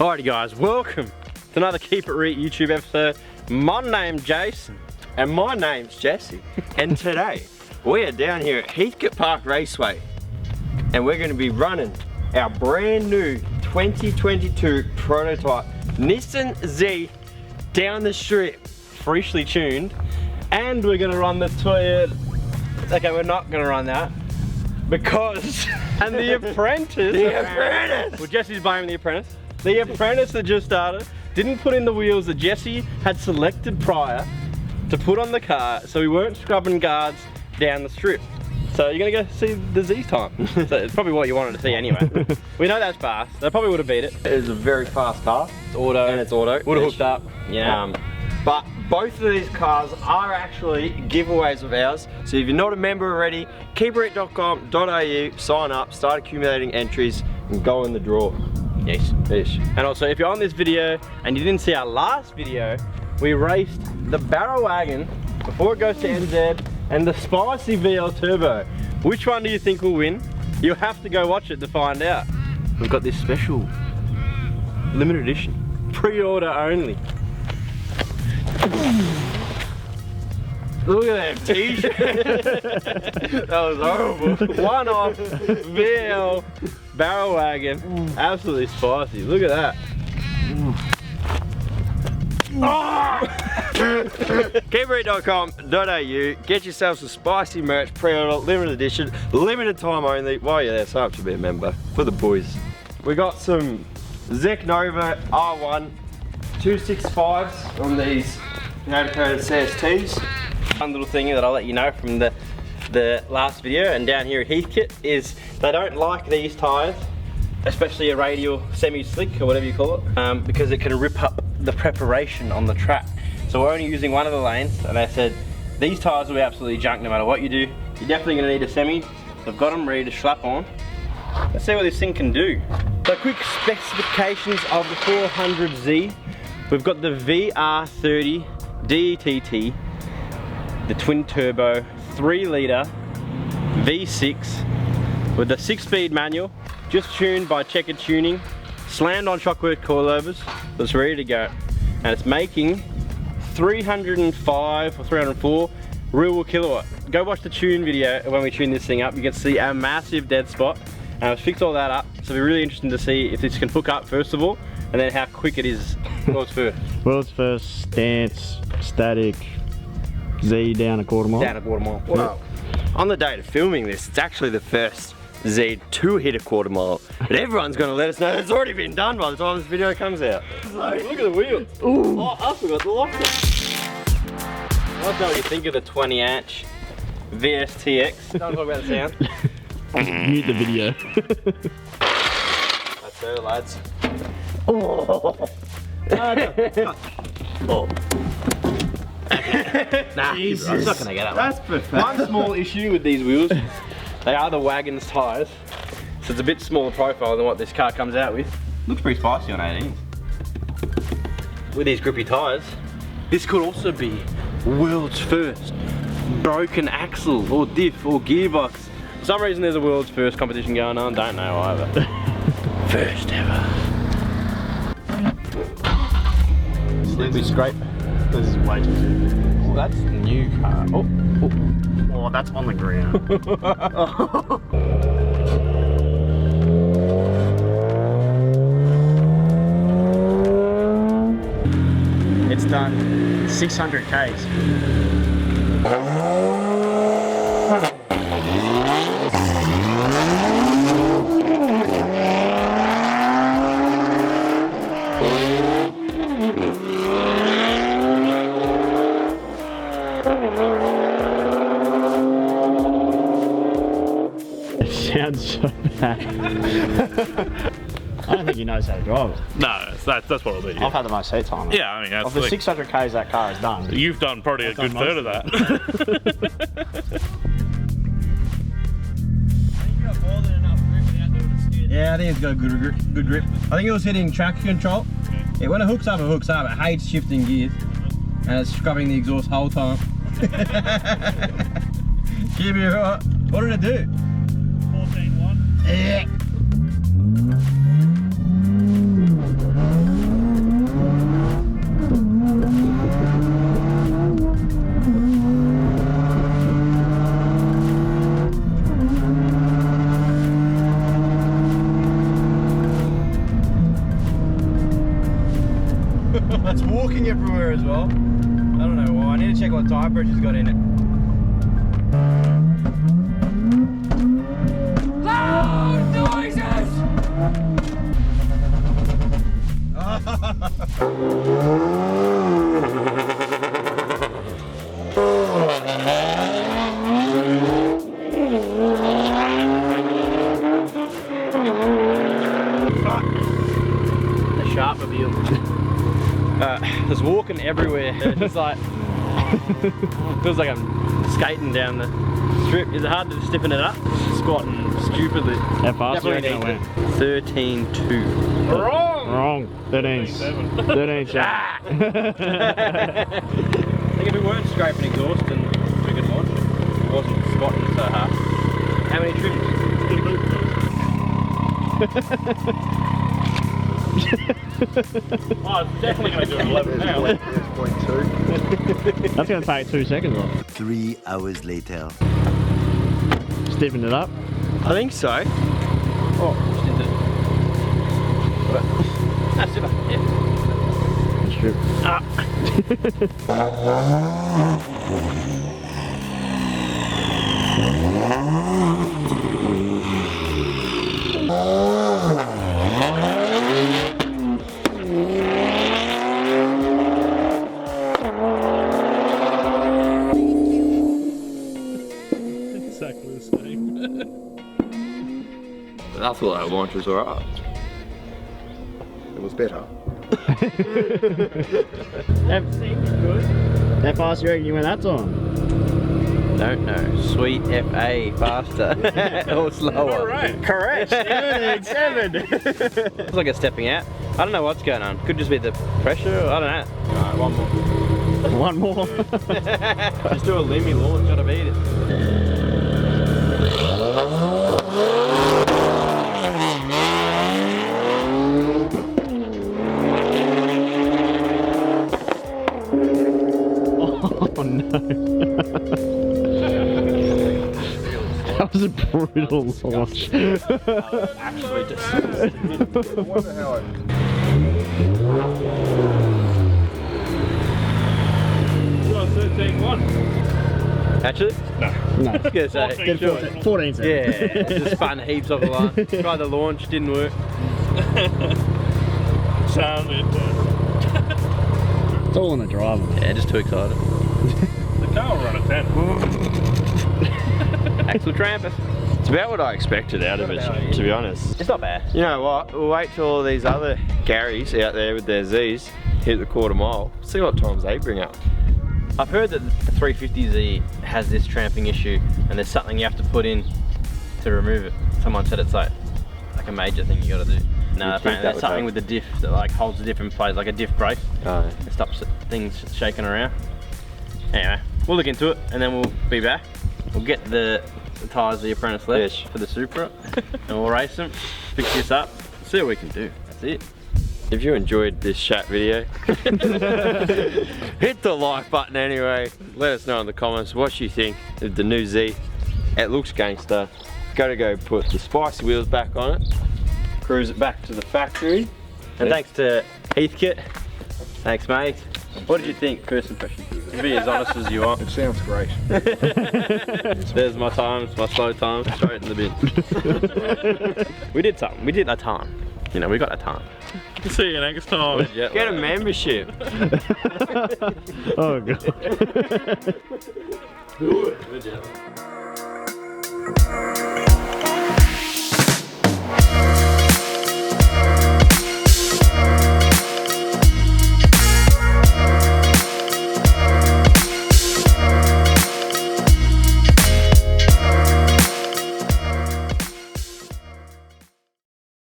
Alrighty guys, welcome to another Keep It Reet YouTube episode. My name's Jason. And my name's Jesse. And today, we are down here at Heathcote Park Raceway. And we're going to be running our brand new 2022 prototype Nissan Z down the strip. Freshly tuned. And we're going to run the Toyota. Okay, we're not going to run that. Because, and the apprentice. Well, Jesse's blaming the apprentice. The apprentice that just started didn't put in the wheels that Jesse had selected prior to put on the car, so we weren't scrubbing guards down the strip. So you're gonna go see the Z time. So it's probably what you wanted to see anyway. We know that's fast. They probably would have beat it. It is a very fast car. It's auto. And it's auto. Would have hooked up. Yeah. But both of these cars are actually giveaways of ours. So if you're not a member already, keepreet.com.au, sign up, start accumulating entries, and go in the draw. Yes. Fish. And also, if you're on this video and you didn't see our last video, we raced the barrel wagon before it goes to NZ and the spicy VL Turbo. Which one do you think will win? You'll have to go watch it to find out. We've got this special limited edition, pre-order only. Look at that t-shirt. That was horrible. One off VL barrel wagon. Absolutely spicy. Look at that. Keepreet.com.au, get yourself some spicy merch, pre-order, limited edition, limited time only. While you're there, sign up to be a member for the boys. We got some Zek Nova R1 265s on these coated CSTs. One little thing that I'll let you know from the last video and down here at Heathcote is they don't like these tyres, especially a radial semi-slick or whatever you call it, because it can rip up the preparation on the track. So we're only using one of the lanes, and they said these tyres will be absolutely junk no matter what you do. You're definitely going to need a semi. They've got them ready to slap on. Let's see what this thing can do. So quick specifications of the 400Z. We've got the VR30 DETT, the twin turbo 3 litre V6 with a 6-speed manual, just tuned by Checker Tuning, slammed on Shockworth coilovers, so it's ready to go. And it's making 305 or 304 real world kilowatt. Go watch the tune video when we tune this thing up. You can see a massive dead spot, and I've fixed all that up. So it'll be really interesting to see if this can hook up first of all, and then how quick it is. World's first. World's first stance, static, Z down a quarter mile. Down a quarter mile. Wow. On the date of filming this, it's actually the first Z to hit a quarter mile. But everyone's gonna let us know it's already been done by the time this video comes out. Look at the wheel. Ooh. Oh, I forgot the locker. I don't know what you think of the 20-inch VSTX. Don't talk about the sound. Mute the video. That's her, lads. Oh. Oh. Nah, Jesus. I'm not gonna get that. That's perfect. One small issue with these wheels, they are the wagon's tyres, so it's a bit smaller profile than what this car comes out with. Looks pretty spicy on 18. With these grippy tyres, this could also be world's first broken axle or diff or gearbox. For some reason there's a world's first competition going on, don't know either. First ever. Slippy scrape. This is way too soon. Oh, that's the new car. Oh, Oh, that's on the ground. It's done 600 Ks. Sounds so bad. I don't think he knows how to drive it. No, that's what it'll be. Yeah. I've had the most seat time. Yeah, I mean, that's of the 600 Ks that car has done. You've done probably a good third of that. yeah, I think it's got a good grip. I think it was hitting traction control. Yeah, when it hooks up, it hates shifting gears. And it's scrubbing the exhaust the whole time. Give me a what did it do? 14.1. Yeah. everywhere as well. I don't know why. I need to check what tire pressure's got in it. Loud noises! The sharp reveal. There's walking everywhere. It's just like feels like I'm skating down the strip. Is it hard to stiffen it up? Squatting stupidly. How fast do you reckon it went? 13.2. Wrong. 13. 13 shot. I think if we weren't scraping exhaust and we could launch it, it wasn't squatting so hard. How many trims? Oh, it's definitely going to do 11 now. That's going to take 2 seconds off. 3 hours later. Stiffen it up. I think so. Oh, just into it. That's it. Yeah. Strip. Exactly the same. I thought that launch was alright. It was better. How fast do you reckon you went that time? Don't know. Sweet FA faster or slower. Alright. Correct. 7. It's like a stepping out. I don't know what's going on. Could just be the pressure. Or I don't know. Alright, one more. One more. Just do a limmy launch. Gotta beat it. Oh no. That was a brutal launch. Actually, just. I wonder how I... Well, 13.1. Actually? No. I was gonna say. Get 14 seconds. Yeah, just spun heaps off the line. Tried the launch, didn't work. Sound it. It's all in the driver. Yeah, just too excited. The car will run at 10. Axel Trampus. It's about what I expected out of it, to be honest. It's not bad. You know what? We'll wait till all these other Garys out there with their Zs hit the quarter mile. See what times they bring up. I've heard that the 350Z has this tramping issue and there's something you have to put in to remove it. Someone said it's like a major thing you gotta do. No, apparently that's something with the diff that like holds the diff in place, like a diff brake. Oh, It stops things shaking around. Anyway, we'll look into it and then we'll be back. We'll get the tyres the apprentice left Yes. for the Supra and we'll race them, fix this up, see what we can do. That's it. If you enjoyed this chat video, hit the like button anyway. Let us know in the comments what you think of the new Z. It looks gangster. Gotta go put the spicy wheels back on it. Cruise it back to the factory. And thanks to Heathkit. Thanks, mate. What did you think? First impression. Be as honest as you want. It sounds great. There's my times, my slow times, straight in the bin. We did something. We did a time. You know, we got a time. See you next time. Get a membership. Oh god. Good job.